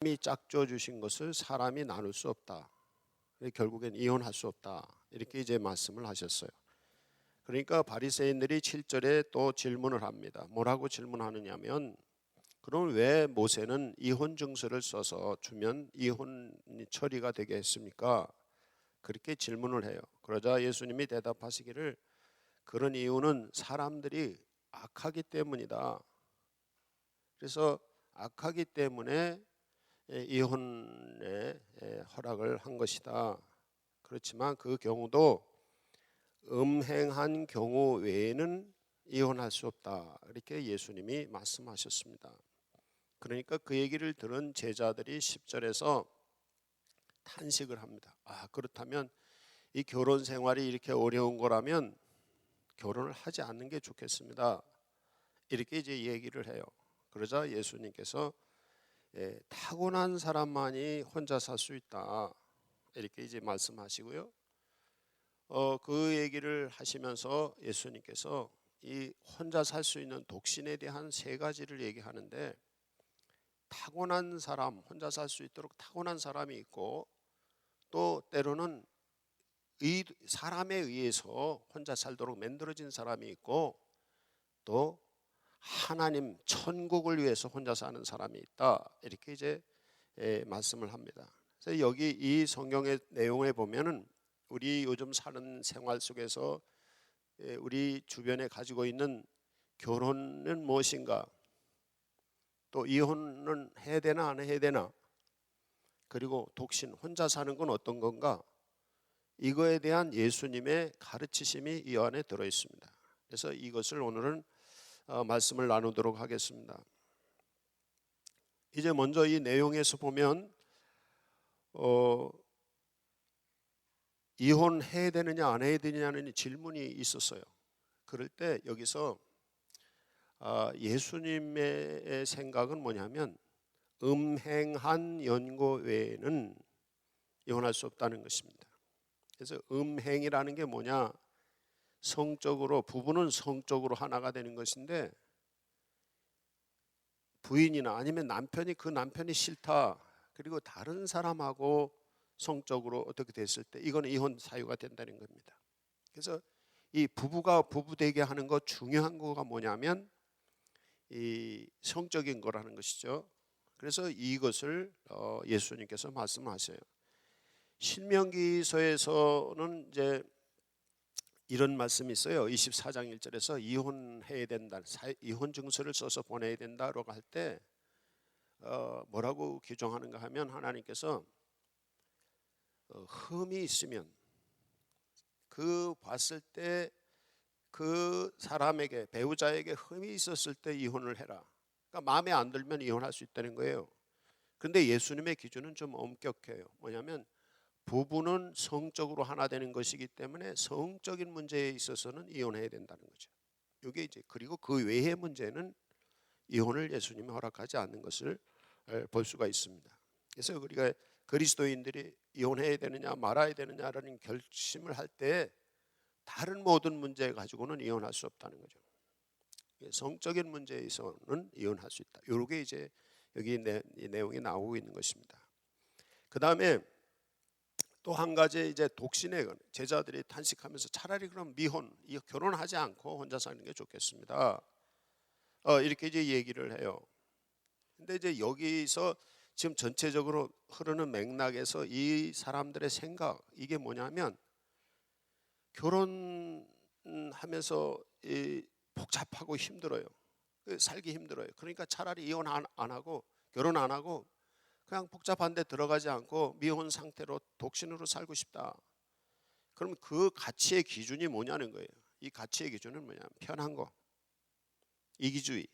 하나님이 짝져 주신 것을 사람이 나눌 수 없다. 결국엔 이혼할 수 없다. 이렇게 이제 말씀을 하셨어요. 그러니까 바리새인들이 7절에 또 질문을 합니다. 뭐라고 질문하느냐면, 그럼 왜 모세는 이혼 증서를 써서 주면 이혼 처리가 되게 했습니까? 그렇게 질문을 해요. 그러자 예수님이 대답하시기를, 그런 이유는 사람들이 악하기 때문이다. 그래서 악하기 때문에 이혼의 허락을 한 것이다. 그렇지만 그 경우도 음행한 경우 외에는 이혼할 수 없다. 이렇게 예수님이 말씀하셨습니다. 그러니까 그 얘기를 들은 제자들이 10절에서 탄식을 합니다. 그렇다면 이 결혼 생활이 이렇게 어려운 거라면 결혼을 하지 않는 게 좋겠습니다. 이렇게 이제 얘기를 해요. 그러자 예수님께서 타고난 사람만이 혼자 살 수 있다. 이렇게 이제 말씀하시고요. 그 얘기를 하시면서 예수님께서 이 혼자 살 수 있는 독신에 대한 세 가지를 얘기하는데, 타고난 사람, 혼자 살 수 있도록 타고난 사람이 있고, 또 때로는 사람에 의해서 혼자 살도록 만들어진 사람이 있고, 또 하나님 천국을 위해서 혼자 사는 사람이 있다. 이렇게 이제 말씀을 합니다. 그래서 여기 이 성경의 내용에 보면은 우리 요즘 사는 생활 속에서 우리 주변에 가지고 있는 결혼은 무엇인가, 또 이혼은 해야 되나 안 해야 되나, 그리고 독신 혼자 사는 건 어떤 건가, 이거에 대한 예수님의 가르치심이 이 안에 들어 있습니다. 그래서 이것을 오늘은 말씀을 나누도록 하겠습니다. 이제 먼저 이 내용에서 보면 이혼해야 되느냐 안 해야 되느냐는 질문이 있었어요. 그럴 때 여기서 예수님의 생각은 뭐냐면, 음행한 연고 외에는 이혼할 수 없다는 것입니다. 그래서 음행이라는 게 뭐냐, 성적으로, 부부는 성적으로 하나가 되는 것인데, 부인이나 아니면 남편이 그 남편이 싫다, 그리고 다른 사람하고 성적으로 어떻게 됐을 때 이거는 이혼 사유가 된다는 겁니다. 그래서 이 부부가 부부되게 하는 거 중요한 거가 뭐냐면 이 성적인 거라는 것이죠. 그래서 이것을 예수님께서 말씀하셔요. 신명기서에서는 이제 이런 말씀이 있어요. 24장 1절에서 이혼해야 된다, 이혼 증서를 써서 보내야 된다라고 할 때 뭐라고 규정하는가 하면, 하나님께서 흠이 있으면 그 봤을 때 그 사람에게, 배우자에게 흠이 있었을 때 이혼을 해라. 그러니까 마음에 안 들면 이혼할 수 있다는 거예요. 그런데 예수님의 기준은 좀 엄격해요. 뭐냐면 부부는 성적으로 하나 되는 것이기 때문에 성적인 문제에 있어서는 이혼해야 된다는 거죠. 이게 이제, 그리고 그 외의 문제는 이혼을 예수님이 허락하지 않는 것을 볼 수가 있습니다. 그래서 우리가 그리스도인들이 이혼해야 되느냐 말아야 되느냐라는 결심을 할 때 다른 모든 문제 가지고는 이혼할 수 없다는 거죠. 성적인 문제에서는 이혼할 수 있다. 이게 이제 여기 이 내용이 나오고 있는 것입니다. 그 다음에 또 한 가지, 이제 독신의 제자들이 탄식하면서 차라리 그럼 미혼, 결혼하지 않고 혼자 사는 게 좋겠습니다. 이렇게 이제 얘기를 해요. 근데 이제 여기서 지금 전체적으로 흐르는 맥락에서 이 사람들의 생각, 이게 뭐냐면, 결혼하면서 복잡하고 힘들어요. 살기 힘들어요. 그러니까 차라리 이혼 안 하고, 결혼 안 하고 그냥 복잡한 데 들어가지 않고 미혼 상태로 독신으로 살고 싶다. 그럼 그 가치의 기준이 뭐냐는 거예요. 이 가치의 기준은 뭐냐면 편한 거, 이기주의.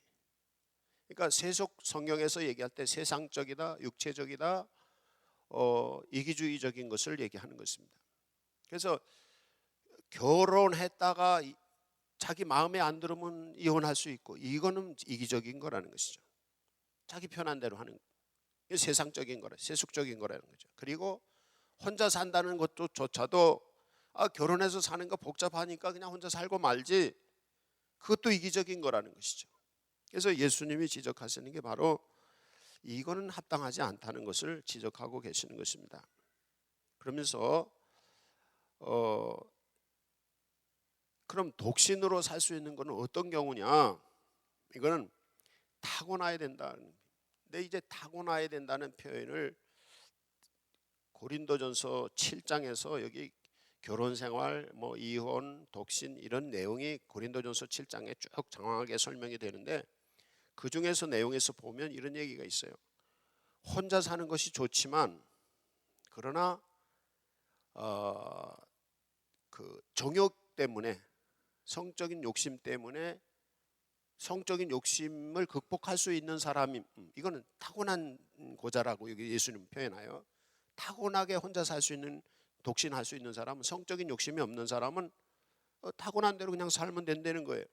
그러니까 세속 성경에서 얘기할 때 세상적이다, 육체적이다, 이기주의적인 것을 얘기하는 것입니다. 그래서 결혼했다가 자기 마음에 안 들으면 이혼할 수 있고, 이거는 이기적인 거라는 것이죠. 자기 편한 대로 하는 거. 세상적인 거라, 세속적인 거라는 거죠. 그리고 혼자 산다는 것도 조차도 결혼해서 사는 거 복잡하니까 그냥 혼자 살고 말지, 그것도 이기적인 거라는 것이죠. 그래서 예수님이 지적하시는 게 바로 이거는 합당하지 않다는 것을 지적하고 계시는 것입니다. 그러면서 그럼 독신으로 살 수 있는 것은 어떤 경우냐? 이거는 타고나야 된다. 근데 이제 타고나야 된다는 표현을 고린도전서 7장에서 여기 결혼생활, 이혼, 독신 이런 내용이 고린도전서 7장에 쭉 장황하게 설명이 되는데 그 중에서 내용에서 보면 이런 얘기가 있어요. 혼자 사는 것이 좋지만 그러나 그 정욕 때문에 성적인 욕심 때문에 성적인 욕심을 극복할 수 있는 사람이 이거는 타고난 고자라고 여기 예수님 표현하여 타고나게 혼자 살 수 있는 독신할 수 있는 사람은 성적인 욕심이 없는 사람은 타고난 대로 그냥 살면 된다는 거예요.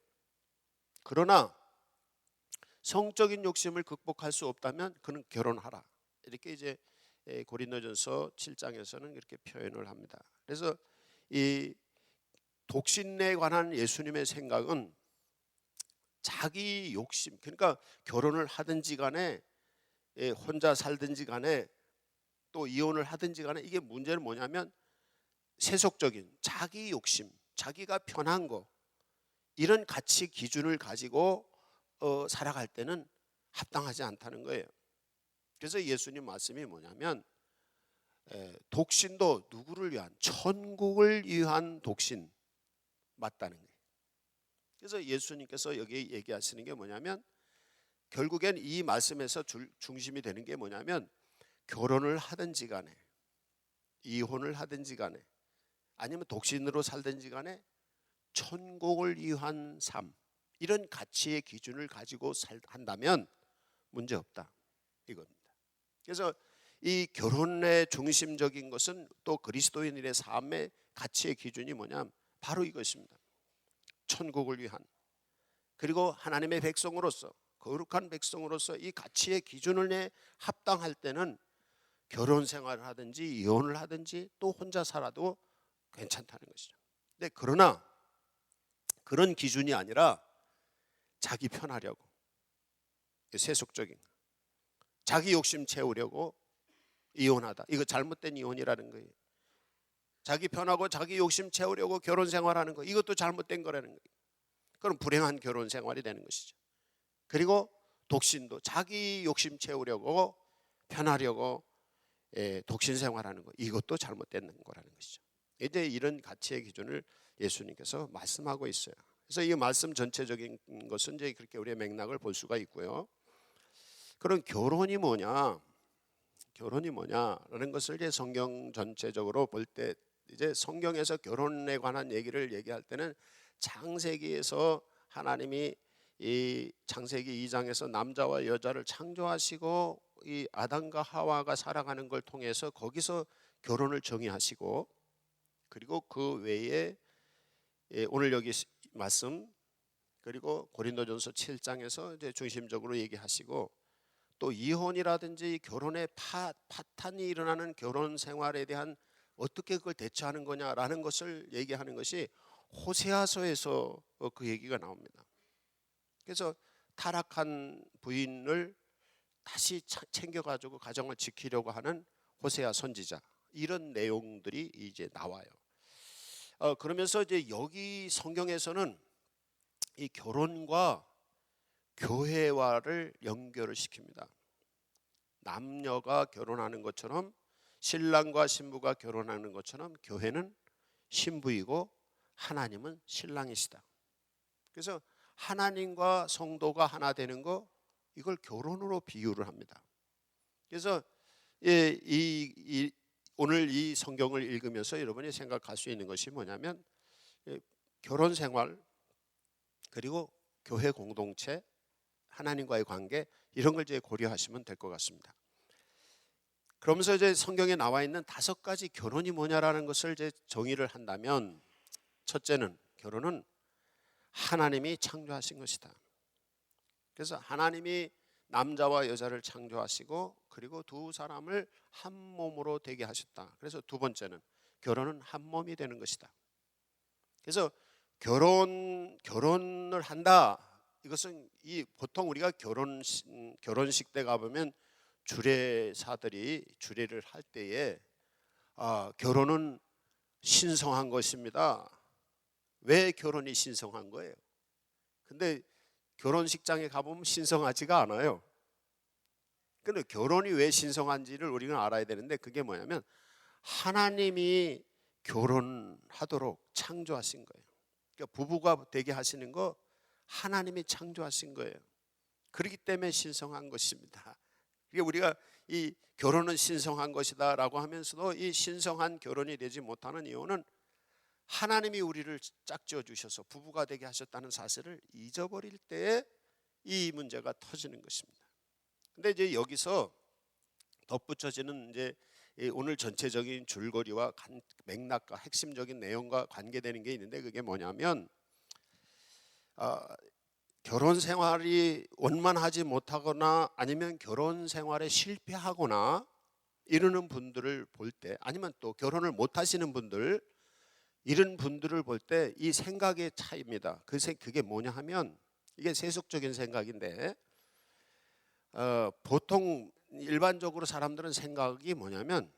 그러나 성적인 욕심을 극복할 수 없다면 그는 결혼하라. 이렇게 이제 고린도전서 7장에서는 이렇게 표현을 합니다. 그래서 이 독신에 관한 예수님의 생각은 자기 욕심, 그러니까 결혼을 하든지 간에 혼자 살든지 간에 또 이혼을 하든지 간에 이게 문제는 뭐냐면 세속적인 자기 욕심, 자기가 편한 거 이런 가치 기준을 가지고 살아갈 때는 합당하지 않다는 거예요. 그래서 예수님 말씀이 뭐냐면 독신도 누구를 위한, 천국을 위한 독신 맞다는 거예요. 그래서 예수님께서 여기 얘기하시는 게 뭐냐면 결국엔 이 말씀에서 중심이 되는 게 뭐냐면 결혼을 하든지 간에 이혼을 하든지 간에 아니면 독신으로 살든지 간에 천국을 위한 삶 이런 가치의 기준을 가지고 한다면 문제없다 이겁니다. 그래서 이 결혼의 중심적인 것은 또 그리스도인의 삶의 가치의 기준이 뭐냐면 바로 이것입니다. 천국을 위한, 그리고 하나님의 백성으로서 거룩한 백성으로서 이 가치의 기준에 합당할 때는 결혼 생활을 하든지 이혼을 하든지 또 혼자 살아도 괜찮다는 것이죠. 근데 그러나 그런 기준이 아니라 자기 편하려고 세속적인 자기 욕심 채우려고 이혼하다, 이거 잘못된 이혼이라는 거예요. 자기 편하고 자기 욕심 채우려고 결혼 생활하는 거, 이것도 잘못된 거라는 거예요. 그럼 불행한 결혼 생활이 되는 것이죠. 그리고 독신도 자기 욕심 채우려고 편하려고 독신 생활하는 거, 이것도 잘못된 거라는 것이죠. 이제 이런 가치의 기준을 예수님께서 말씀하고 있어요. 그래서 이 말씀 전체적인 것은 이제 그렇게 우리의 맥락을 볼 수가 있고요. 그럼 결혼이 뭐냐? 결혼이 뭐냐라는 것을 이제 성경 전체적으로 볼 때 이제 성경에서 결혼에 관한 얘기를 얘기할 때는 창세기에서 하나님이 이 창세기 2장에서 남자와 여자를 창조하시고 이 아담과 하와가 살아가는 걸 통해서 거기서 결혼을 정의하시고, 그리고 그 외에 오늘 여기 말씀 그리고 고린도전서 7장에서 이제 중심적으로 얘기하시고 또 이혼이라든지 결혼의 파탄이 일어나는 결혼 생활에 대한 어떻게 그걸 대처하는 거냐라는 것을 얘기하는 것이 호세아서에서 그 얘기가 나옵니다. 그래서 타락한 부인을 다시 챙겨가지고 가정을 지키려고 하는 호세아 선지자, 이런 내용들이 이제 나와요. 그러면서 이제 여기 성경에서는 이 결혼과 교회와를 연결을 시킵니다. 남녀가 결혼하는 것처럼 신랑과 신부가 결혼하는 것처럼 교회는 신부이고 하나님은 신랑이시다. 그래서 하나님과 성도가 하나 되는 거, 이걸 결혼으로 비유를 합니다. 그래서 오늘 이 성경을 읽으면서 여러분이 생각할 수 있는 것이 뭐냐면 결혼 생활 그리고 교회 공동체, 하나님과의 관계, 이런 걸 이제 고려하시면 될 것 같습니다. 그러면서 이제 성경에 나와 있는 5가지 결혼이 뭐냐라는 것을 이제 정의를 한다면, 첫째는 결혼은 하나님이 창조하신 것이다. 그래서 하나님이 남자와 여자를 창조하시고 그리고 두 사람을 한 몸으로 되게 하셨다. 그래서 두 번째는 결혼은 한 몸이 되는 것이다. 그래서 결혼을 한다. 이것은 보통 우리가 결혼식 때 가보면 주례사들이 주례를 할 때에 결혼은 신성한 것입니다. 왜 결혼이 신성한 거예요? 근데 결혼식장에 가보면 신성하지가 않아요. 근데 결혼이 왜 신성한지를 우리가 알아야 되는데, 그게 뭐냐면 하나님이 결혼하도록 창조하신 거예요. 그러니까 부부가 되게 하시는 거 하나님이 창조하신 거예요. 그렇기 때문에 신성한 것입니다. 그러니까 우리가 이 결혼은 신성한 것이다 라고 하면서도 이 신성한 결혼이 되지 못하는 이유는 하나님이 우리를 짝지어 주셔서 부부가 되게 하셨다는 사실을 잊어버릴 때에 이 문제가 터지는 것입니다. 근데 이제 여기서 덧붙여지는 이제 오늘 전체적인 줄거리와 맥락과 핵심적인 내용과 관계되는 게 있는데, 그게 뭐냐면 결혼 생활이 원만하지 못하거나 아니면 결혼 생활에 실패하거나 이러는 분들을 볼 때, 아니면 또 결혼을 못 하시는 분들, 이런 분들을 볼 때 이 생각의 차이입니다. 그게 뭐냐 하면, 이게 세속적인 생각인데 보통 일반적으로 사람들은 생각이 뭐냐면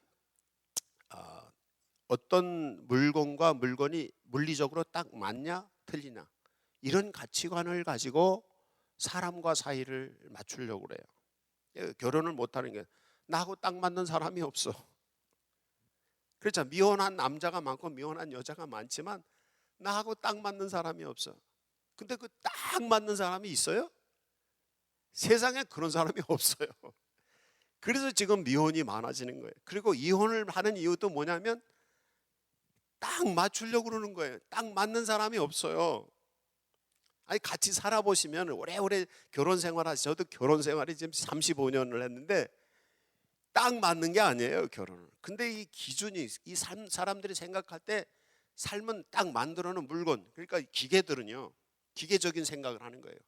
어떤 물건과 물건이 물리적으로 딱 맞냐 틀리냐, 이런 가치관을 가지고 사람과 사이를 맞추려고 그래요. 결혼을 못하는 게, 나하고 딱 맞는 사람이 없어. 그렇죠. 미혼한 남자가 많고 미혼한 여자가 많지만 나하고 딱 맞는 사람이 없어. 근데 그 딱 맞는 사람이 있어요? 세상에 그런 사람이 없어요. 그래서 지금 미혼이 많아지는 거예요. 그리고 이혼을 하는 이유도 뭐냐면 딱 맞추려고 그러는 거예요. 딱 맞는 사람이 없어요. 아니, 같이 살아보시면 오래오래 결혼 생활 하시, 저도 결혼 생활이 지금 35년을 했는데 딱 맞는 게 아니에요, 결혼은. 근데 이 기준이, 이 사람들이 생각할 때 삶은 딱 만들어 놓은 물건, 그러니까 기계들은요, 기계적인 생각을 하는 거예요.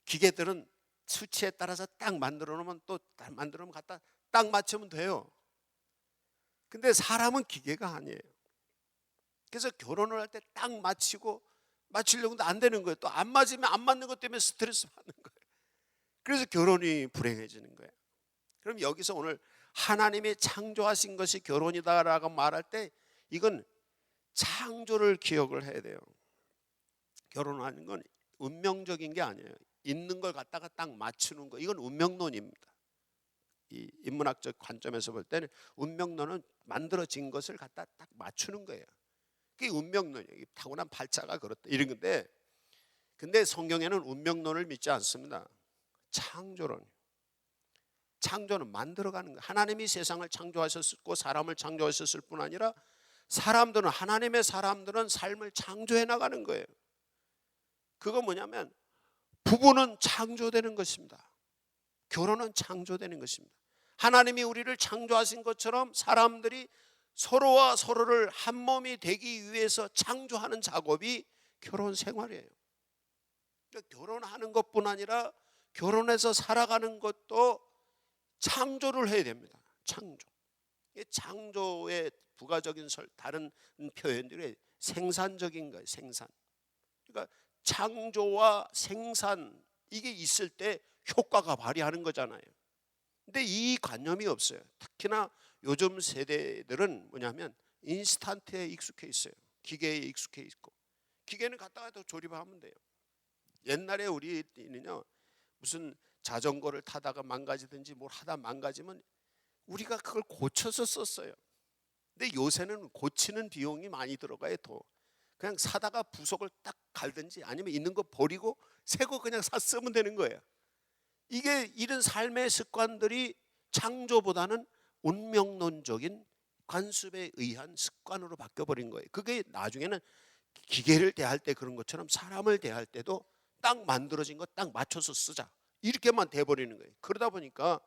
기계들은 수치에 따라서 딱 만들어 놓으면 또 만들어 놓으면 갖다 딱 맞추면 돼요. 근데 사람은 기계가 아니에요. 그래서 결혼을 할 때 딱 맞추려고 해도 안 되는 거예요. 또 안 맞으면 안 맞는 것 때문에 스트레스 받는 거예요. 그래서 결혼이 불행해지는 거예요. 그럼 여기서 오늘 하나님이 창조하신 것이 결혼이다라고 말할 때 이건 창조를 기억을 해야 돼요. 결혼하는 건 운명적인 게 아니에요. 있는 걸 갖다가 딱 맞추는 거, 이건 운명론입니다. 이 인문학적 관점에서 볼 때는 운명론은 만들어진 것을 갖다 딱 맞추는 거예요. 그게 운명론이에요. 타고난 발자가 그렇다 이런 건데, 근데 성경에는 운명론을 믿지 않습니다. 창조론. 창조는 만들어가는 거예요. 하나님이 세상을 창조하셨고 사람을 창조하셨을 뿐 아니라 하나님의 사람들은 삶을 창조해 나가는 거예요. 그거 뭐냐면 부부는 창조되는 것입니다. 결혼은 창조되는 것입니다. 하나님이 우리를 창조하신 것처럼 사람들이 서로와 서로를 한 몸이 되기 위해서 창조하는 작업이 결혼 생활이에요. 그러니까 결혼하는 것뿐 아니라 결혼해서 살아가는 것도 창조를 해야 됩니다. 창조. 창조의 부가적인 다른 표현들이 생산적인 거예요. 생산. 그러니까 창조와 생산, 이게 있을 때 효과가 발휘하는 거잖아요. 근데 이 관념이 없어요. 특히나 요즘 세대들은 뭐냐면 인스턴트에 익숙해 있어요. 기계에 익숙해 있고, 기계는 갖다가 또 조립하면 돼요. 옛날에 우리는요, 무슨 자전거를 타다가 망가지든지 뭘 하다 망가지면 우리가 그걸 고쳐서 썼어요. 근데 요새는 고치는 비용이 많이 들어가요. 더 그냥 사다가 부속을 딱 갈든지 아니면 있는 거 버리고 새 거 그냥 사 쓰면 되는 거예요. 이게 이런 삶의 습관들이 창조보다는 운명론적인 관습에 의한 습관으로 바뀌어버린 거예요. 그게 나중에는 기계를 대할 때 그런 것처럼 사람을 대할 때도 딱 만들어진 거 딱 맞춰서 쓰자, 이렇게만 돼버리는 거예요. 그러다 보니까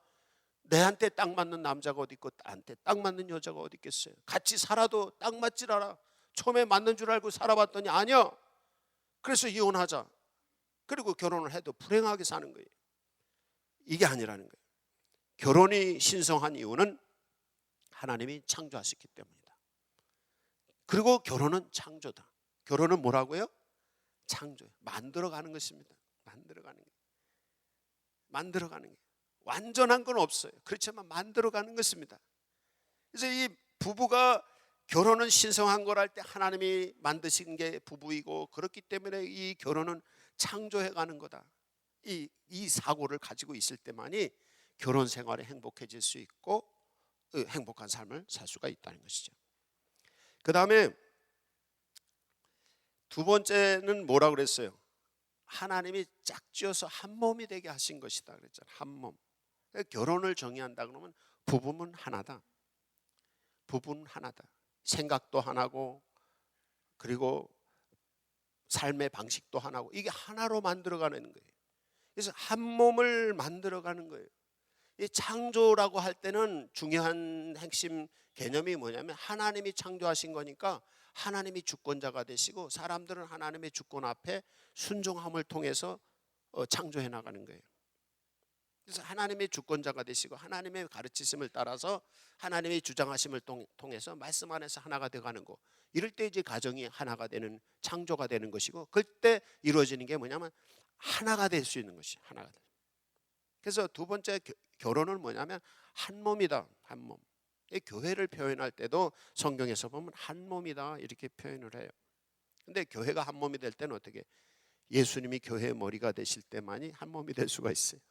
내한테 딱 맞는 남자가 어디 있고 나한테 딱 맞는 여자가 어디 있겠어요. 같이 살아도 딱 맞질 않아. 처음에 맞는 줄 알고 살아봤더니 아니야. 그래서 이혼하자. 그리고 결혼을 해도 불행하게 사는 거예요. 이게 아니라는 거예요. 결혼이 신성한 이유는 하나님이 창조하셨기 때문이다. 그리고 결혼은 창조다. 결혼은 뭐라고요? 창조예요. 만들어가는 것입니다. 만들어가는 게. 완전한 건 없어요. 그렇지만 만들어가는 것입니다. 그래서 이 부부가 결혼은 신성한 걸 할 때 하나님이 만드신 게 부부이고, 그렇기 때문에 이 결혼은 창조해가는 거다. 이 사고를 가지고 있을 때만이 결혼 생활에 행복해질 수 있고 행복한 삶을 살 수가 있다는 것이죠. 그 다음에 두 번째는 뭐라고 그랬어요? 하나님이 짝지어서 한 몸이 되게 하신 것이다 그랬잖아요. 한 몸. 결혼을 정의한다 그러면 부부는 하나다. 부부는 하나다. 생각도 하나고, 그리고 삶의 방식도 하나고, 이게 하나로 만들어가는 거예요. 그래서 한 몸을 만들어가는 거예요. 이 창조라고 할 때는 중요한 핵심 개념이 뭐냐면, 하나님이 창조하신 거니까 하나님이 주권자가 되시고, 사람들은 하나님의 주권 앞에 순종함을 통해서 창조해 나가는 거예요. 그래서 하나님의 주권자가 되시고, 하나님의 가르치심을 따라서 하나님의 주장하심을 통해서 말씀 안에서 하나가 되어가는 거, 이럴 때 이제 가정이 하나가 되는, 창조가 되는 것이고, 그때 이루어지는 게 뭐냐면 하나가 될 수 있는 것이 하나가 돼. 그래서 두 번째 결혼은 뭐냐면 한 몸이다. 한 몸. 교회를 표현할 때도 성경에서 보면 한 몸이다 이렇게 표현을 해요. 근데 교회가 한 몸이 될 때는 어떻게? 예수님이 교회의 머리가 되실 때만이 한 몸이 될 수가 있어요.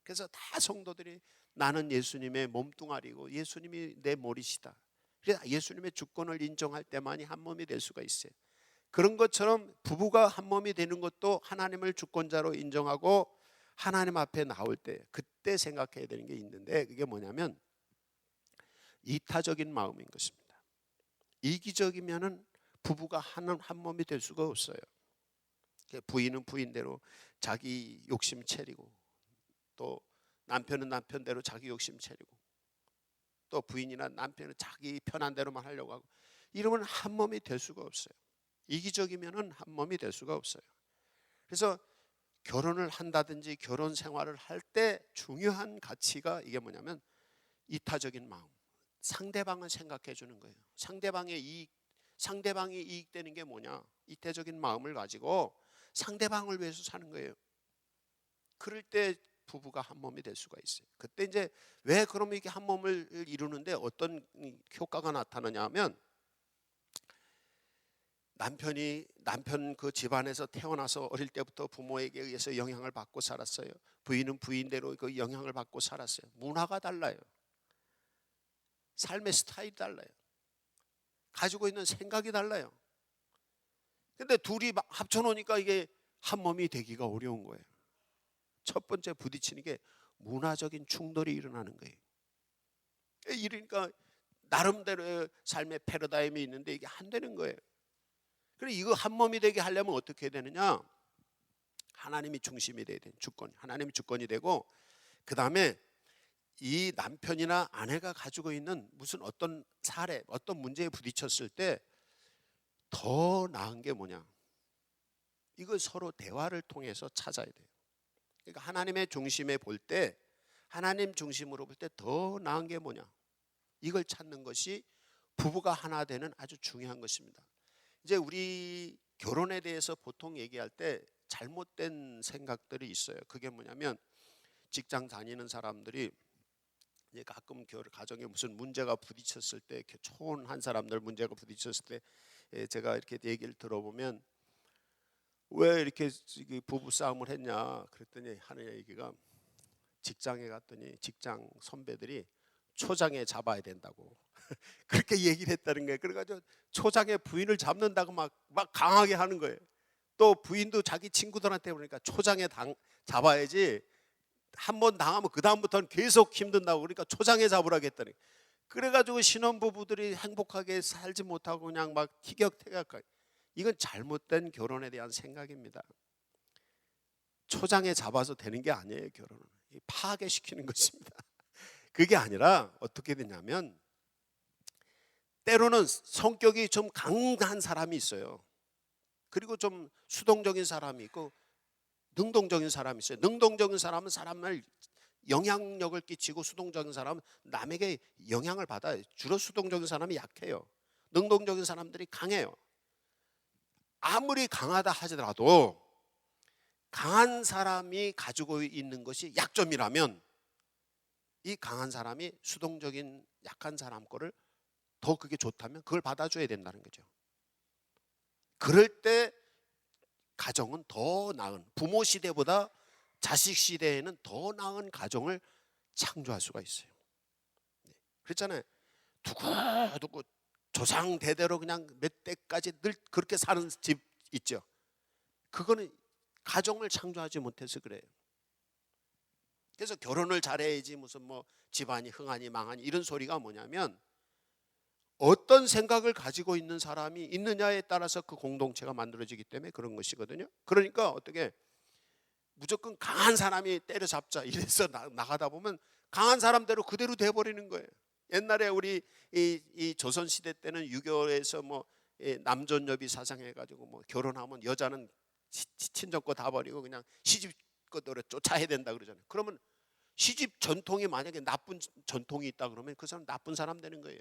그래서 다 성도들이 나는 예수님의 몸뚱아리고 예수님이 내 머리시다. 그래서 예수님의 주권을 인정할 때만이 한 몸이 될 수가 있어요. 그런 것처럼 부부가 한 몸이 되는 것도 하나님을 주권자로 인정하고 하나님 앞에 나올 때, 그때 생각해야 되는 게 있는데, 그게 뭐냐면 이타적인 마음인 것입니다. 이기적이면은 부부가 한 몸이 될 수가 없어요. 부인은 부인대로 자기 욕심 차리고, 또 남편은 남편대로 자기 욕심 차리고, 또 부인이나 남편은 자기 편한 대로만 하려고 하고, 이러면 한 몸이 될 수가 없어요. 이기적이면은 한 몸이 될 수가 없어요. 그래서 결혼을 한다든지 결혼 생활을 할 때 중요한 가치가 이게 뭐냐면 이타적인 마음. 상대방을 생각해 주는 거예요. 상대방이 이익되는 게 뭐냐? 이타적인 마음을 가지고 상대방을 위해서 사는 거예요. 그럴 때 부부가 한 몸이 될 수가 있어요. 그때 이제 왜 그러면 이게 한 몸을 이루는데 어떤 효과가 나타나냐 하면, 남편 그 집안에서 태어나서 어릴 때부터 부모에게 의해서 영향을 받고 살았어요. 부인은 부인대로 그 영향을 받고 살았어요. 문화가 달라요. 삶의 스타일이 달라요. 가지고 있는 생각이 달라요. 근데 둘이 합쳐놓으니까 이게 한 몸이 되기가 어려운 거예요. 첫 번째 부딪히는 게 문화적인 충돌이 일어나는 거예요. 이러니까 나름대로의 삶의 패러다임이 있는데 이게 안 되는 거예요. 그래, 이거 한 몸이 되게 하려면 어떻게 해야 되느냐? 하나님이 중심이 돼야 돼. 하나님이 주권이 되고, 그 다음에 이 남편이나 아내가 가지고 있는 무슨 어떤 사례, 어떤 문제에 부딪혔을 때 더 나은 게 뭐냐? 이걸 서로 대화를 통해서 찾아야 돼요. 그러니까 하나님의 중심에 볼 때, 하나님 중심으로 볼 때 더 나은 게 뭐냐? 이걸 찾는 것이 부부가 하나 되는 아주 중요한 것입니다. 이제 우리 결혼에 대해서 보통 얘기할 때 잘못된 생각들이 있어요. 그게 뭐냐면, 직장 다니는 사람들이 이제 가끔 가정에 무슨 문제가 부딪혔을 때, 초혼한 사람들 문제가 부딪혔을 때 제가 이렇게 얘기를 들어보면, 왜 이렇게 부부 싸움을 했냐 그랬더니 하는 얘기가, 직장에 갔더니 직장 선배들이 초장에 잡아야 된다고 그렇게 얘기를 했다는 거예요. 그래가지고 초장에 부인을 잡는다고 막 강하게 하는 거예요. 또 부인도 자기 친구들한테 그러니까 초장에 잡아야지, 한 번 당하면 그 다음부터는 계속 힘든다고, 그러니까 초장에 잡으라고 했더니, 그래가지고 신혼부부들이 행복하게 살지 못하고 그냥 막 티격태격. 이건 잘못된 결혼에 대한 생각입니다. 초장에 잡아서 되는 게 아니에요. 결혼은 파괴시키는 것입니다. 그게 아니라 어떻게 되냐면, 때로는 성격이 좀 강한 사람이 있어요. 그리고 좀 수동적인 사람이 있고 능동적인 사람이 있어요. 능동적인 사람은 사람을 영향력을 끼치고, 수동적인 사람은 남에게 영향을 받아요. 주로 수동적인 사람이 약해요. 능동적인 사람들이 강해요. 아무리 강하다 하더라도 강한 사람이 가지고 있는 것이 약점이라면 이 강한 사람이 수동적인 약한 사람 거를 더 그게 좋다면 그걸 받아줘야 된다는 거죠. 그럴 때 가정은 더 나은, 부모 시대보다 자식 시대에는 더 나은 가정을 창조할 수가 있어요. 그렇잖아요. 두고두고 조상 대대로 그냥 몇 대까지 늘 그렇게 사는 집 있죠. 그거는 가정을 창조하지 못해서 그래요. 그래서 결혼을 잘해야지 무슨 뭐 집안이 흥하니 망하니 이런 소리가 뭐냐면, 어떤 생각을 가지고 있는 사람이 있느냐에 따라서 그 공동체가 만들어지기 때문에 그런 것이거든요. 그러니까 어떻게 무조건 강한 사람이 때려잡자 이래서 나가다 보면 강한 사람대로 그대로 돼버리는 거예요. 옛날에 우리 이 조선시대 때는 유교에서 뭐 남존여비 사상해가지고 뭐 결혼하면 여자는 친정 거 다 버리고 그냥 시집 거대로 쫓아야 된다 그러잖아요. 그러면 시집 전통이 만약에 나쁜 전통이 있다 그러면 그 사람 나쁜 사람 되는 거예요.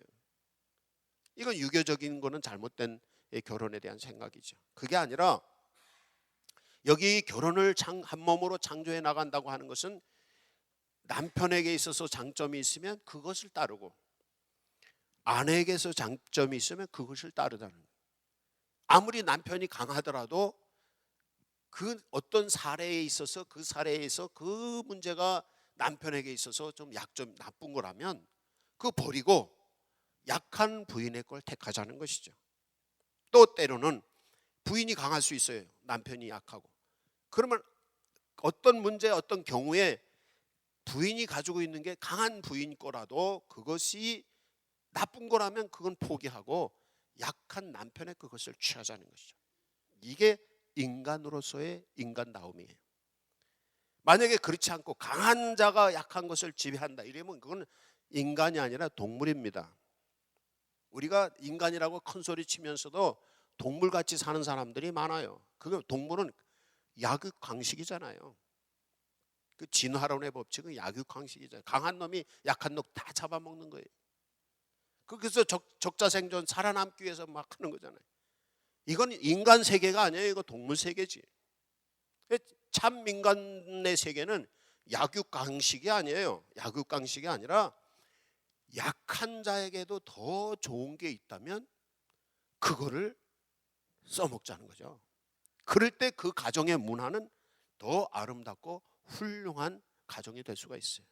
이건 유교적인 거는 잘못된 결혼에 대한 생각이죠. 그게 아니라 여기 결혼을 한 몸으로 창조해 나간다고 하는 것은 남편에게 있어서 장점이 있으면 그것을 따르고 아내에게서 장점이 있으면 그것을 따르다는 거예요. 아무리 남편이 강하더라도 그 어떤 사례에 있어서 그 사례에서 그 문제가 남편에게 있어서 좀 약점 나쁜 거라면 그거 버리고 약한 부인의 걸 택하자는 것이죠. 또 때로는 부인이 강할 수 있어요. 남편이 약하고. 그러면 어떤 문제 어떤 경우에 부인이 가지고 있는 게 강한 부인 거라도 그것이 나쁜 거라면 그건 포기하고 약한 남편의 그것을 취하자는 것이죠. 이게 인간으로서의 인간다움이에요. 만약에 그렇지 않고 강한 자가 약한 것을 지배한다 이러면 그건 인간이 아니라 동물입니다. 우리가 인간이라고 큰 소리 치면서도 동물같이 사는 사람들이 많아요. 그거 동물은 약육강식이잖아요. 그 진화론의 법칙은 약육강식이잖아요. 강한 놈이 약한 놈 다 잡아먹는 거예요. 그래서 적자생존 살아남기 위해서 막 하는 거잖아요. 이건 인간 세계가 아니에요. 이거 동물 세계지. 참 인간의 세계는 약육강식이 아니에요. 약육강식이 아니라 약한 자에게도 더 좋은 게 있다면 그거를 써먹자는 거죠. 그럴 때 그 가정의 문화는 더 아름답고 훌륭한 가정이 될 수가 있어요.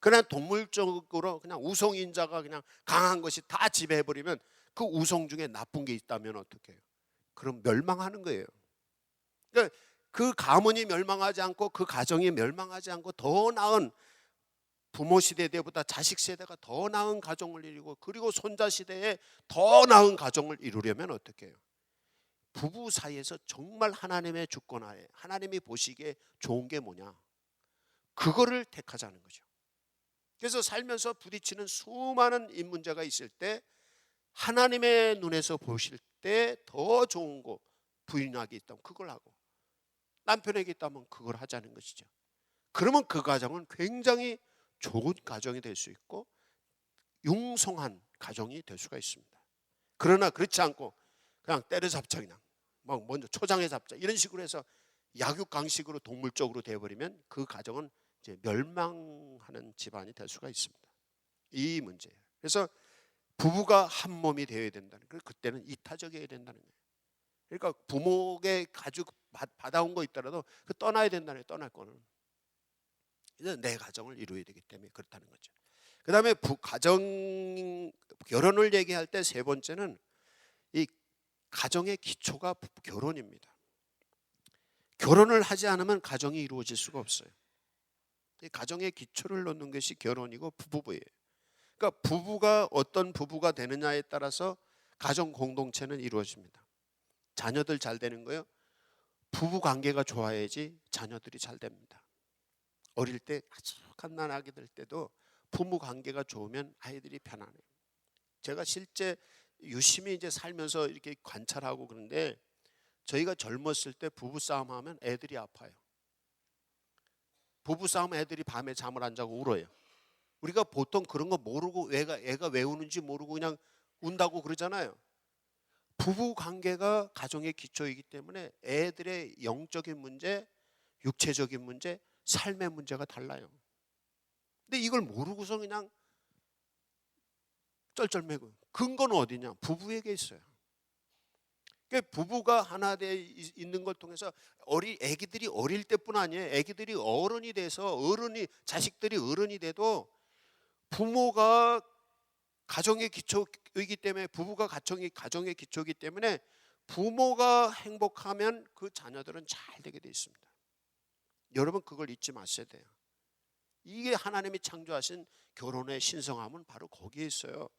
그냥 동물적으로 그냥 우성인자가 그냥 강한 것이 다 지배해버리면 그 우성 중에 나쁜 게 있다면 어떻게 해요? 그럼 멸망하는 거예요. 그러니까 그 가문이 멸망하지 않고 그 가정이 멸망하지 않고 더 나은 부모 시대보다 자식 세대가 더 나은 가정을 이루고 그리고 손자 시대에 더 나은 가정을 이루려면 어떻게 해요? 부부 사이에서 정말 하나님의 주권하에 하나님이 보시기에 좋은 게 뭐냐? 그거를 택하자는 거죠. 그래서 살면서 부딪히는 수많은 이 문제가 있을 때 하나님의 눈에서 보실 때 더 좋은 거 부인에게 있다면 그걸 하고 남편에게 있다면 그걸 하자는 것이죠. 그러면 그 가정은 굉장히 좋은 가정이 될 수 있고 융성한 가정이 될 수가 있습니다. 그러나 그렇지 않고 그냥 때려잡자 그냥 막 먼저 초장에 잡자 이런 식으로 해서 약육강식으로 동물적으로 되어버리면 그 가정은 이제 멸망하는 집안이 될 수가 있습니다. 이 문제예요. 그래서 부부가 한 몸이 되어야 된다는 거예요. 그때는 이타적이어야 된다는 거예요. 그러니까 부모에게 가지고 받아온 거 있더라도 그 떠나야 된다는 거예요. 떠날 거는. 그래서 내 가정을 이루어야 되기 때문에 그렇다는 거죠. 그 다음에 결혼을 얘기할 때 세 번째는 이 가정의 기초가 결혼입니다. 결혼을 하지 않으면 가정이 이루어질 수가 없어요. 이 가정의 기초를 놓는 것이 결혼이고 부부예요. 그러니까 부부가 어떤 부부가 되느냐에 따라서 가정 공동체는 이루어집니다. 자녀들 잘 되는 거요. 부부 관계가 좋아야지 자녀들이 잘 됩니다. 어릴 때 아주 갓난 아기 될 때도 부부 관계가 좋으면 아이들이 편안해요. 제가 실제 유심히 이제 살면서 이렇게 관찰하고 그런데 저희가 젊었을 때 부부 싸움 하면 애들이 아파요. 부부 싸움 애들이 밤에 잠을 안 자고 울어요. 우리가 보통 그런 거 모르고 애가 왜 우는지 모르고 그냥 운다고 그러잖아요. 부부 관계가 가정의 기초이기 때문에 애들의 영적인 문제, 육체적인 문제, 삶의 문제가 달라요. 근데 이걸 모르고서 그냥 쩔쩔매고. 근거는 어디냐? 부부에게 있어요. 그러니까 부부가 하나 돼 있는 걸 통해서 애기들이 어릴 때뿐 아니에요. 애기들이 어른이 돼서 자식들이 어른이 돼도 부모가 가정의 기초이기 때문에, 부부가 가정의 기초이기 때문에 부모가 행복하면 그 자녀들은 잘 되게 돼 있습니다. 여러분 그걸 잊지 마셔야 돼요. 이게 하나님이 창조하신 결혼의 신성함은 바로 거기에 있어요.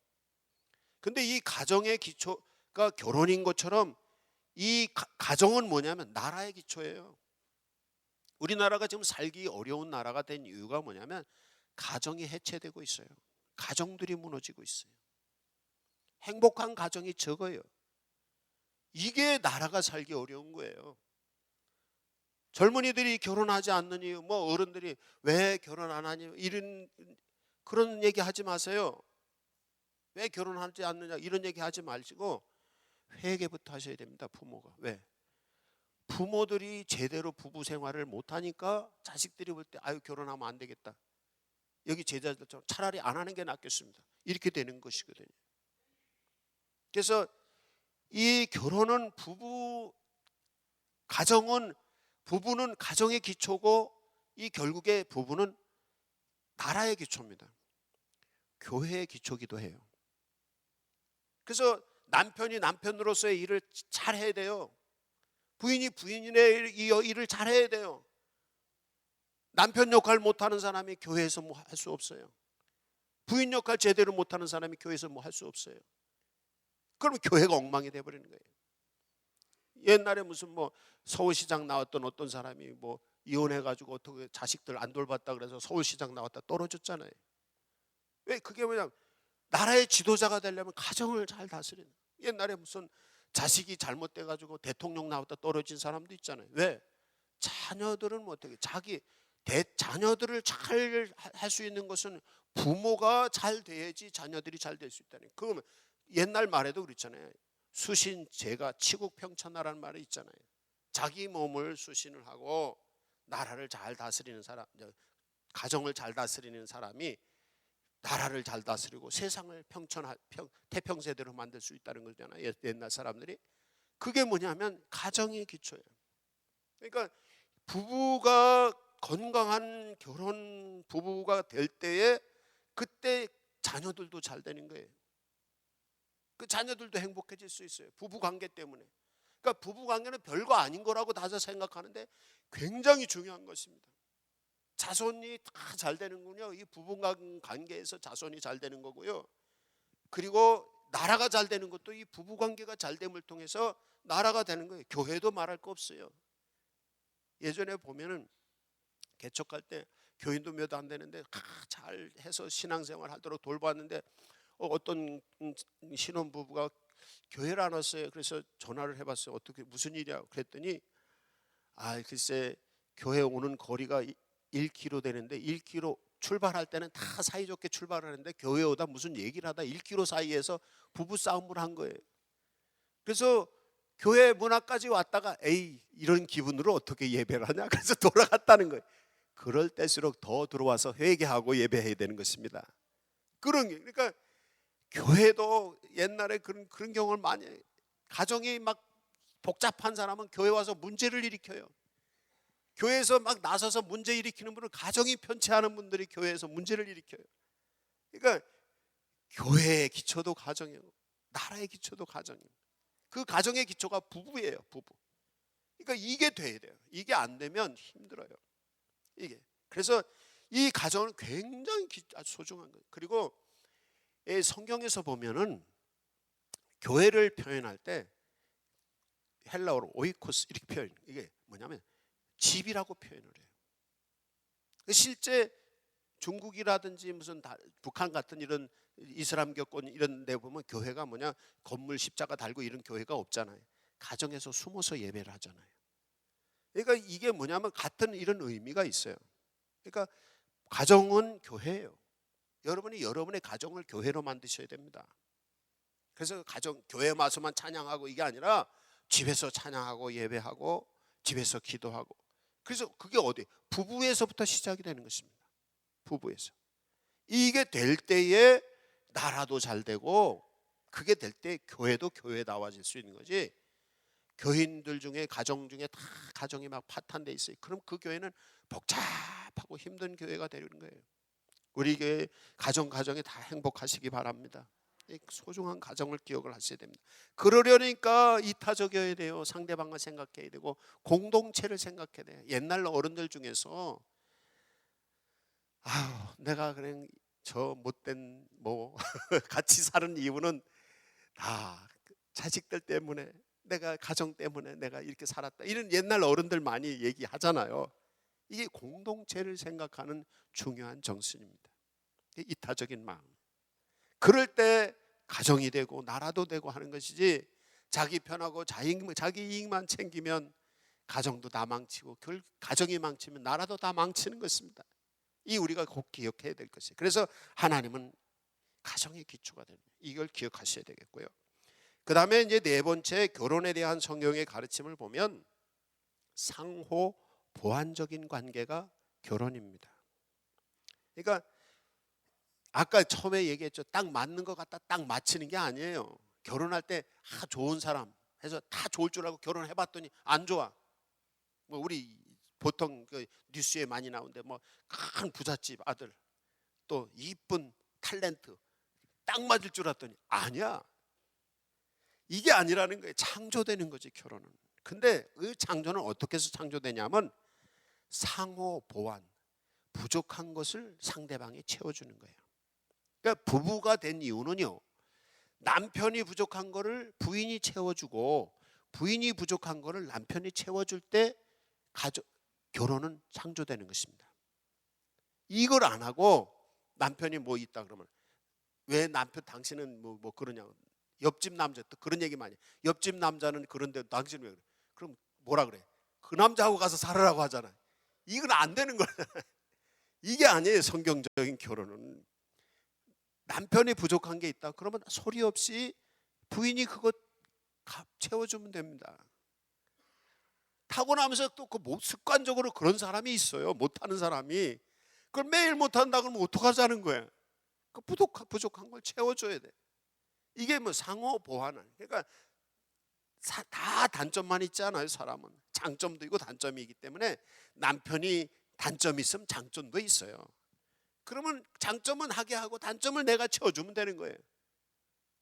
근데 이 가정의 기초가 결혼인 것처럼 이 가정은 뭐냐면 나라의 기초예요. 우리나라가 지금 살기 어려운 나라가 된 이유가 뭐냐면 가정이 해체되고 있어요. 가정들이 무너지고 있어요. 행복한 가정이 적어요. 이게 나라가 살기 어려운 거예요. 젊은이들이 결혼하지 않는 이유, 어른들이 왜 결혼 안 하니, 그런 얘기 하지 마세요. 왜 결혼하지 않느냐 이런 얘기 하지 마시고 회개부터 하셔야 됩니다. 부모가. 왜? 부모들이 제대로 부부 생활을 못하니까 자식들이 볼 때 아유 결혼하면 안 되겠다, 여기 제자들처럼 차라리 안 하는 게 낫겠습니다, 이렇게 되는 것이거든요. 그래서 이 결혼은 부부는 가정의 기초고, 이 결국에 부부는 나라의 기초입니다. 교회의 기초기도 해요. 그래서 남편이 남편으로서의 일을 잘 해야 돼요. 부인이 부인의 일을 잘 해야 돼요. 남편 역할 못하는 사람이 교회에서 뭐 할 수 없어요. 부인 역할 제대로 못하는 사람이 교회에서 뭐 할 수 없어요. 그러면 교회가 엉망이 돼버리는 거예요. 옛날에 무슨 서울시장 나왔던 어떤 사람이 이혼해가지고 어떻게 자식들 안 돌봤다 그래서 서울시장 나왔다 떨어졌잖아요. 왜? 그게 뭐냐, 나라의 지도자가 되려면 가정을 잘 다스리는. 옛날에 무슨 자식이 잘못돼가지고 대통령 나왔다 떨어진 사람도 있잖아요. 왜? 자녀들은 어떻게 자녀들을 잘 할 수 있는 것은 부모가 잘 돼야지 자녀들이 잘 될 수 있다는. 그러면 옛날 말에도 그렇잖아요. 수신 제가 치국평천하라는 말이 있잖아요. 자기 몸을 수신을 하고 나라를 잘 다스리는 사람, 가정을 잘 다스리는 사람이 나라를 잘 다스리고 세상을 태평세대로 만들 수 있다는 거잖아요. 옛날 사람들이. 그게 뭐냐면 가정이 기초예요. 그러니까 부부가 건강한 부부가 될 때에 그때 자녀들도 잘 되는 거예요. 그 자녀들도 행복해질 수 있어요. 부부관계 때문에. 그러니까 부부관계는 별거 아닌 거라고 다들 생각하는데 굉장히 중요한 것입니다. 자손이 다 잘 되는군요. 이 부부관계에서 자손이 잘 되는 거고요. 그리고 나라가 잘 되는 것도 이 부부관계가 잘 됨을 통해서 나라가 되는 거예요. 교회도 말할 거 없어요. 예전에 보면은 개척할 때 교인도 몇 안 되는데 잘 해서 신앙생활 하도록 돌봤는데 어떤 신혼부부가 교회를 안 왔어요. 그래서 전화를 해봤어요. 어떻게 무슨 일이야? 그랬더니 글쎄 교회 오는 거리가 1km 되는데 1km 출발할 때는 다 사이좋게 출발하는데 교회 오다 무슨 얘기를 하다 1km 사이에서 부부 싸움을 한 거예요. 그래서 교회 문 앞까지 왔다가 이런 기분으로 어떻게 예배를 하냐? 그래서 돌아갔다는 거예요. 그럴 때일수록 더 들어와서 회개하고 예배해야 되는 것입니다. 그런 게, 그러니까 교회도 옛날에 그런 경험을 많이 해요. 가정이 막 복잡한 사람은 교회 와서 문제를 일으켜요. 교회에서 막 나서서 문제 일으키는 분은 가정이 편치 않은 분들이 교회에서 문제를 일으켜요. 그러니까 교회의 기초도 가정이고 나라의 기초도 가정이에요. 그 가정의 기초가 부부예요. 부부. 그러니까 이게 돼야 돼요. 이게 안 되면 힘들어요. 이게. 그래서 이 가정은 굉장히 아주 소중한 거예요. 그리고 성경에서 보면은 교회를 표현할 때 헬라어로 오이코스 이렇게 표현. 이게 뭐냐면 집이라고 표현을 해요. 실제 중국이라든지 무슨 북한 같은 이런 이슬람교권 이런 데 보면 교회가 뭐냐, 건물 십자가 달고 이런 교회가 없잖아요. 가정에서 숨어서 예배를 하잖아요. 그러니까 이게 뭐냐면 같은 이런 의미가 있어요. 그러니까 가정은 교회예요. 여러분이 여러분의 가정을 교회로 만드셔야 됩니다. 그래서 교회 와서만 찬양하고 이게 아니라 집에서 찬양하고 예배하고 집에서 기도하고. 그래서 그게 어디? 부부에서부터 시작이 되는 것입니다. 부부에서. 이게 될 때에 나라도 잘 되고, 그게 될 때 교회도 교회다워질 수 있는 거지. 교인들 중에, 가정 중에 다 가정이 막 파탄돼 있어요. 그럼 그 교회는 복잡하고 힘든 교회가 되는 거예요. 우리 교회 가정이 다 행복하시기 바랍니다. 소중한 가정을 기억을 하셔야 됩니다. 그러려니까 이타적이어야 돼요. 상대방을 생각해야 되고 공동체를 생각해야 돼요. 옛날 어른들 중에서 내가 그냥 저 못된 같이 사는 이유는 다 자식들 때문에, 내가 가정 때문에 내가 이렇게 살았다, 이런 옛날 어른들 많이 얘기하잖아요. 이게 공동체를 생각하는 중요한 정신입니다. 이타적인 마음. 그럴 때 가정이 되고 나라도 되고 하는 것이지, 자기 편하고 자기 이익만 챙기면 가정도 다 망치고, 가정이 망치면 나라도 다 망치는 것입니다. 이 우리가 꼭 기억해야 될 것이에요. 그래서 하나님은 가정의 기초가 됩니다. 이걸 기억하셔야 되겠고요. 그 다음에 이제 네 번째, 결혼에 대한 성경의 가르침을 보면 상호 보완적인 관계가 결혼입니다. 그러니까 아까 처음에 얘기했죠. 딱 맞는 것 같다 딱 맞히는 게 아니에요. 결혼할 때 좋은 사람 해서 다 좋을 줄 알고 결혼해봤더니 안 좋아. 우리 보통 그 뉴스에 많이 나오는데 큰 부잣집 아들, 또 이쁜 탤런트, 딱 맞을 줄 알았더니 아니야. 이게 아니라는 거예요. 창조되는 거지, 결혼은. 근데 그 창조는 어떻게 해서 창조되냐면 상호 보완, 부족한 것을 상대방이 채워주는 거예요. 그러니까 부부가 된 이유는요, 남편이 부족한 거를 부인이 채워주고 부인이 부족한 거를 남편이 채워줄 때 결혼은 창조되는 것입니다. 이걸 안 하고 남편이 있다 그러면, 왜 남편 당신은 뭐 그러냐고, 옆집 남자 또 그런 얘기 많이 해. 옆집 남자는 그런데 당신은 왜 그래? 그럼 뭐라 그래? 그 남자하고 가서 살으라고 하잖아. 이건 안 되는 거야. 이게 아니에요. 성경적인 결혼은 남편이 부족한 게 있다 그러면 소리 없이 부인이 그것 채워주면 됩니다. 타고나면서 또 습관적으로 그런 사람이 있어요. 못하는 사람이. 그걸 매일 못한다 그러면 어떡하자는 거야. 그 부족한 걸 채워줘야 돼. 이게 상호 보완은, 그러니까 다 단점만 있지 않아요. 사람은 장점도 있고 단점이 있기 때문에 남편이 단점이 있으면 장점도 있어요. 그러면 장점은 하게 하고 단점을 내가 채워주면 되는 거예요.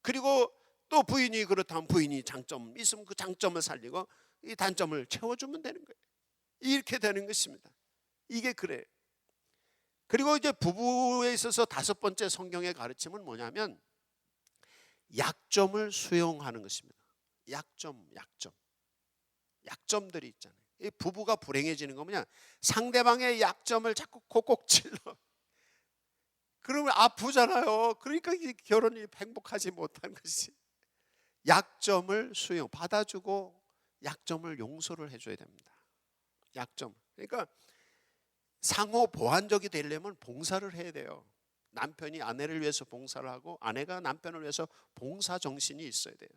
그리고 또 부인이 그렇다면 부인이 장점 있으면 그 장점을 살리고 이 단점을 채워주면 되는 거예요. 이렇게 되는 것입니다. 이게 그래요. 그리고 이제 부부에 있어서 다섯 번째 성경의 가르침은 뭐냐면 약점을 수용하는 것입니다. 약점들이 있잖아요. 이 부부가 불행해지는 거 뭐냐, 상대방의 약점을 자꾸 콕콕 찔러. 그러면 아프잖아요. 그러니까 결혼이 행복하지 못한 것이. 약점을 받아주고 약점을 용서를 해줘야 됩니다. 약점. 그러니까 상호 보완적이 되려면 봉사를 해야 돼요. 남편이 아내를 위해서 봉사를 하고 아내가 남편을 위해서 봉사 정신이 있어야 돼요.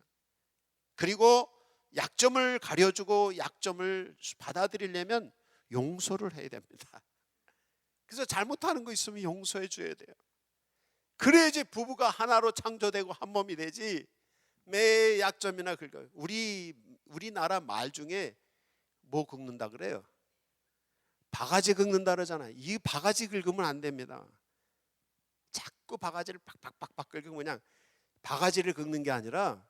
그리고 약점을 가려주고 약점을 받아들이려면 용서를 해야 됩니다. 그래서 잘못하는 거 있으면 용서해 줘야 돼요. 그래야지 부부가 하나로 창조되고 한 몸이 되지. 매 약점이나 긁어요. 우리나라 말 중에 뭐 긁는다 그래요? 바가지 긁는다 그러잖아요. 이 바가지 긁으면 안 됩니다. 자꾸 바가지를 팍팍팍팍 긁으면 그냥 바가지를 긁는 게 아니라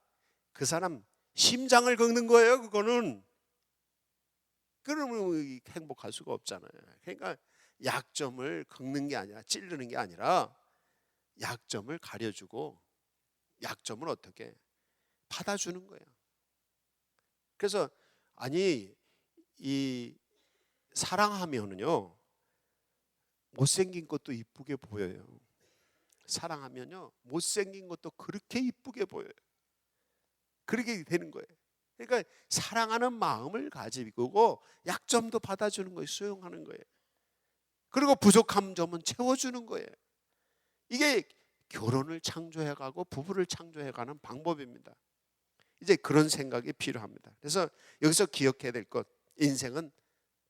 그 사람 심장을 긁는 거예요. 그거는. 그러면 행복할 수가 없잖아요. 그러니까 약점을 긁는 게 아니라, 찌르는 게 아니라 약점을 가려주고 약점을 어떻게 받아주는 거예요. 그래서 이 사랑하면은요, 못생긴 것도 이쁘게 보여요. 사랑하면요, 못생긴 것도 그렇게 이쁘게 보여요. 그렇게 되는 거예요. 그러니까 사랑하는 마음을 가지고 약점도 받아주는 거예요. 수용하는 거예요. 그리고 부족한 점은 채워주는 거예요. 이게 결혼을 창조해가고 부부를 창조해가는 방법입니다. 이제 그런 생각이 필요합니다. 그래서 여기서 기억해야 될 것, 인생은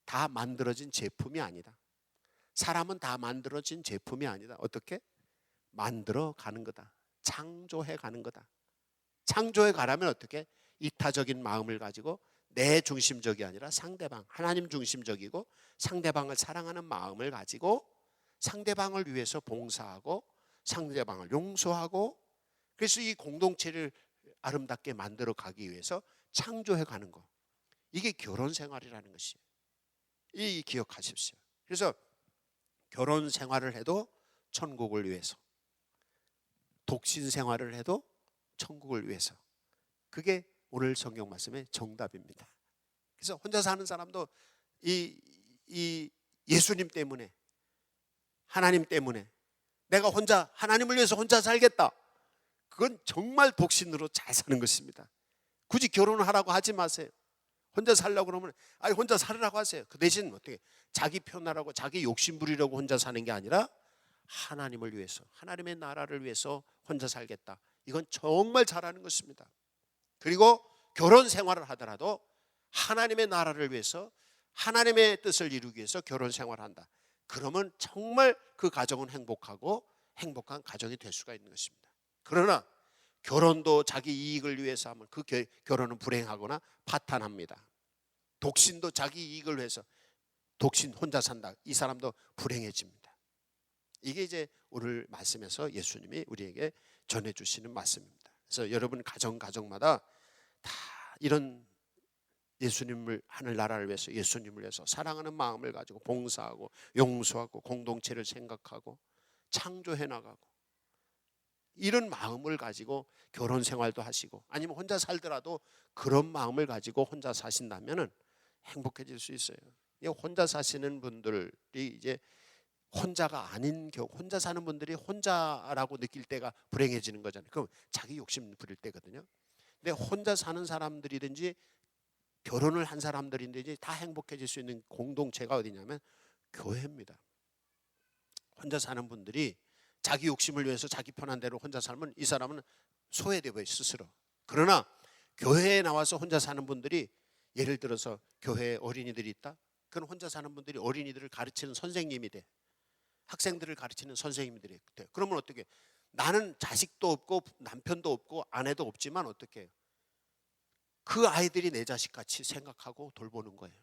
다 만들어진 제품이 아니다. 사람은 다 만들어진 제품이 아니다. 어떻게? 만들어 가는 거다. 창조해 가는 거다. 창조해 가려면 어떻게? 이타적인 마음을 가지고 내 중심적이 아니라 상대방, 하나님 중심적이고 상대방을 사랑하는 마음을 가지고 상대방을 위해서 봉사하고 상대방을 용서하고, 그래서 이 공동체를 아름답게 만들어 가기 위해서 창조해 가는 거. 이게 결혼 생활이라는 것이에요. 이 기억하십시오. 그래서 결혼 생활을 해도 천국을 위해서, 독신 생활을 해도 천국을 위해서. 그게 오늘 성경 말씀의 정답입니다. 그래서 혼자 사는 사람도 이 예수님 때문에, 하나님 때문에 내가 혼자 하나님을 위해서 혼자 살겠다. 그건 정말 독신으로 잘 사는 것입니다. 굳이 결혼을 하라고 하지 마세요. 혼자 살려고 그러면 아니 혼자 살으라고 하세요. 그 대신 어떻게 자기 편하라고 자기 욕심 부리려고 혼자 사는 게 아니라 하나님을 위해서, 하나님의 나라를 위해서 혼자 살겠다. 이건 정말 잘하는 것입니다. 그리고 결혼 생활을 하더라도 하나님의 나라를 위해서, 하나님의 뜻을 이루기 위해서 결혼 생활을 한다. 그러면 정말 그 가정은 행복하고 행복한 가정이 될 수가 있는 것입니다. 그러나 결혼도 자기 이익을 위해서 하면 그 결혼은 불행하거나 파탄합니다. 독신도 자기 이익을 위해서, 독신 혼자 산다. 이 사람도 불행해집니다. 이게 이제 오늘 말씀에서 예수님이 우리에게 전해주시는 말씀입니다. 그래서 여러분 가정마다 다 이런 예수님을, 하늘나라를 위해서, 예수님을 위해서 사랑하는 마음을 가지고 봉사하고 용서하고 공동체를 생각하고 창조해 나가고, 이런 마음을 가지고 결혼 생활도 하시고, 아니면 혼자 살더라도 그런 마음을 가지고 혼자 사신다면 행복해질 수 있어요. 혼자 사시는 분들이 이제 혼자가 아닌 경우, 혼자 사는 분들이 혼자라고 느낄 때가 불행해지는 거잖아요. 그럼 자기 욕심 부릴 때거든요. 근데 혼자 사는 사람들이든지 결혼을 한 사람들인데 다 행복해질 수 있는 공동체가 어디냐면 교회입니다. 혼자 사는 분들이 자기 욕심을 위해서 자기 편한 대로 혼자 살면 이 사람은 소외되고요, 스스로. 그러나 교회에 나와서 혼자 사는 분들이, 예를 들어서 교회에 어린이들이 있다. 그건 혼자 사는 분들이 어린이들을 가르치는 선생님이 돼. 학생들을 가르치는 선생님들이 돼. 그러면 어떻게? 나는 자식도 없고 남편도 없고 아내도 없지만 어떻게 해요? 그 아이들이 내 자식같이 생각하고 돌보는 거예요.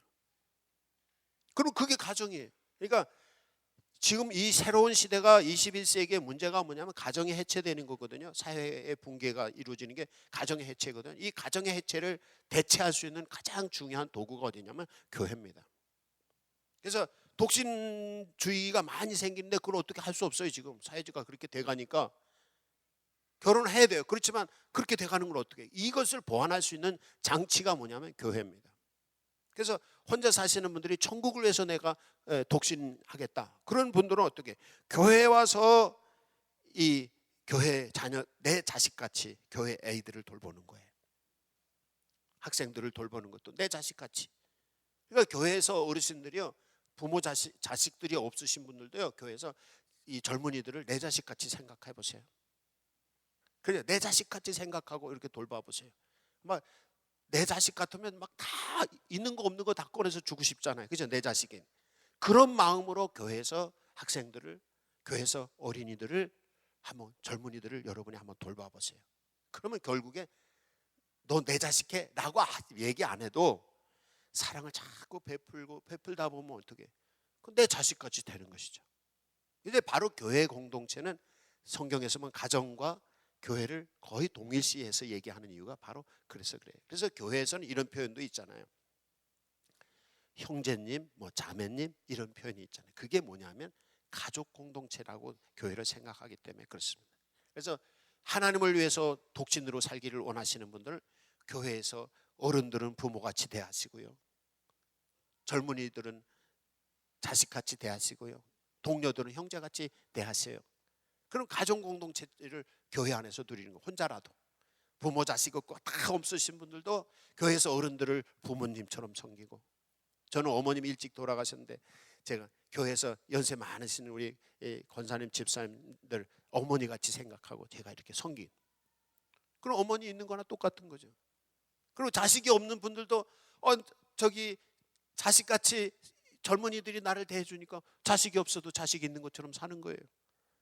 그럼 그게 가정이에요. 그러니까 지금 이 새로운 시대가 21세기의 문제가 뭐냐면 가정이 해체되는 거거든요. 사회의 붕괴가 이루어지는 게 가정의 해체거든요. 이 가정의 해체를 대체할 수 있는 가장 중요한 도구가 어디냐면 교회입니다. 그래서 독신주의가 많이 생기는데 그걸 어떻게 할 수 없어요. 지금 사회주의가 그렇게 돼가니까 결혼을 해야 돼요. 그렇지만 그렇게 돼가는 걸 어떻게 해요? 이것을 보완할 수 있는 장치가 뭐냐면 교회입니다. 그래서 혼자 사시는 분들이 천국을 위해서 내가 독신하겠다. 그런 분들은 어떻게? 교회에 와서 이 교회 자녀, 내 자식같이 교회 애들을 돌보는 거예요. 학생들을 돌보는 것도 내 자식같이. 그러니까 교회에서 어르신들이요, 부모 자식들이 없으신 분들도요, 교회에서 이 젊은이들을 내 자식같이 생각해 보세요. 그래, 내 자식같이 생각하고 이렇게 돌봐 보세요. 막 내 자식 같으면 막 다 있는 거 없는 거 다 꺼내서 주고 싶잖아요. 그죠? 내 자식인. 그런 마음으로 교회에서 학생들을, 교회에서 어린이들을 한번, 젊은이들을 여러분이 한번 돌봐 보세요. 그러면 결국에 너 내 자식해 라고 얘기 안 해도 사랑을 자꾸 베풀다 보면 어떻게? 내 자식같이 되는 것이죠. 근데 바로 교회 공동체는 성경에서 보면 가정과 교회를 거의 동일시해서 얘기하는 이유가 바로 그래서 그래요. 그래서 교회에서는 이런 표현도 있잖아요. 형제님, 뭐 자매님, 이런 표현이 있잖아요. 그게 뭐냐면 가족 공동체라고 교회를 생각하기 때문에 그렇습니다. 그래서 하나님을 위해서 독신으로 살기를 원하시는 분들, 교회에서 어른들은 부모같이 대하시고요, 젊은이들은 자식같이 대하시고요, 동료들은 형제같이 대하세요. 그럼 가정 공동체를 교회 안에서 누리는 거. 혼자라도 부모 자식 없고 다 없으신 분들도 교회에서 어른들을 부모님처럼 섬기고, 저는 어머님이 일찍 돌아가셨는데 제가 교회에서 연세 많으신 우리 권사님 집사님들 어머니같이 생각하고 제가 이렇게 섬기고, 그럼 어머니 있는 거나 똑같은 거죠. 그리고 자식이 없는 분들도 저기 자식같이 젊은이들이 나를 대해주니까 자식이 없어도 자식이 있는 것처럼 사는 거예요.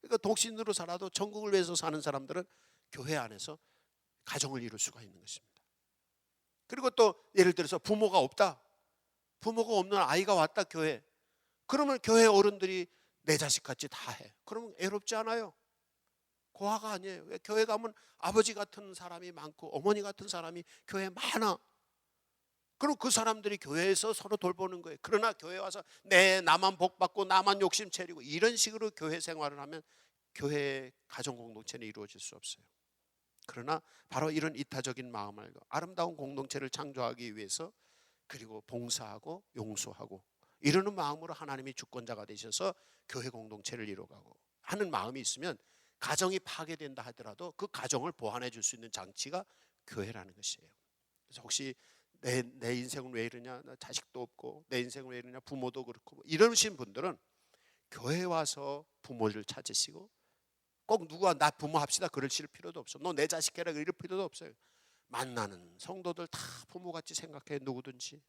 그러니까 독신으로 살아도 천국을 위해서 사는 사람들은 교회 안에서 가정을 이룰 수가 있는 것입니다. 그리고 또 예를 들어서 부모가 없다. 부모가 없는 아이가 왔다 교회. 그러면 교회 어른들이 내 자식같이 다 해. 그러면 애롭지 않아요. 고아가 아니에요. 왜? 교회 가면 아버지 같은 사람이 많고 어머니 같은 사람이 교회에 많아. 그럼 그 사람들이 교회에서 서로 돌보는 거예요. 그러나 교회 와서 나만 복 받고 나만 욕심 차리고 이런 식으로 교회 생활을 하면 교회의 가정 공동체는 이루어질 수 없어요. 그러나 바로 이런 이타적인 마음을 아름다운 공동체를 창조하기 위해서 그리고 봉사하고 용서하고 이러는 마음으로 하나님이 주권자가 되셔서 교회 공동체를 이루어가고 하는 마음이 있으면 가정이 파괴된다 하더라도 그 가정을 보완해 줄 수 있는 장치가 교회라는 것이에요. 그래서 혹시 내 인생은 왜 이러냐, 나 자식도 없고 내 인생은 왜 이러냐, 부모도 그렇고 뭐 이러신 분들은 교회 와서 부모를 찾으시고 꼭 누가 나 부모 합시다 그러실 필요도 없어. 너 내 자식 해라 이럴 필요도 없어요. 만나는 성도들 다 부모같이 생각해요. 누구든지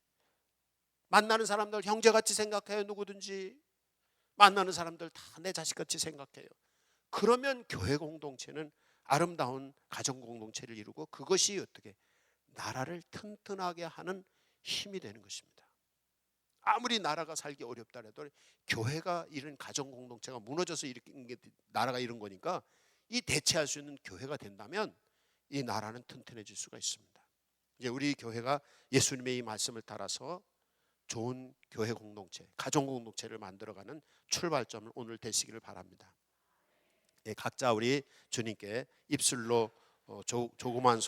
만나는 사람들 형제같이 생각해요. 누구든지 만나는 사람들 다 내 자식같이 생각해요. 그러면 교회 공동체는 아름다운 가정 공동체를 이루고 그것이 어떻게 나라를 튼튼하게 하는 힘이 되는 것입니다. 아무리 나라가 살기 어렵다 해도 교회가 이런 가정 공동체가 무너져서 이렇게 나라가 이런 거니까 이 대체할 수 있는 교회가 된다면 이 나라는 튼튼해질 수가 있습니다. 이제 우리 교회가 예수님의 이 말씀을 따라서 좋은 교회 공동체, 가정 공동체를 만들어가는 출발점을 오늘 되시기를 바랍니다. 각자 우리 주님께 입술로 조그만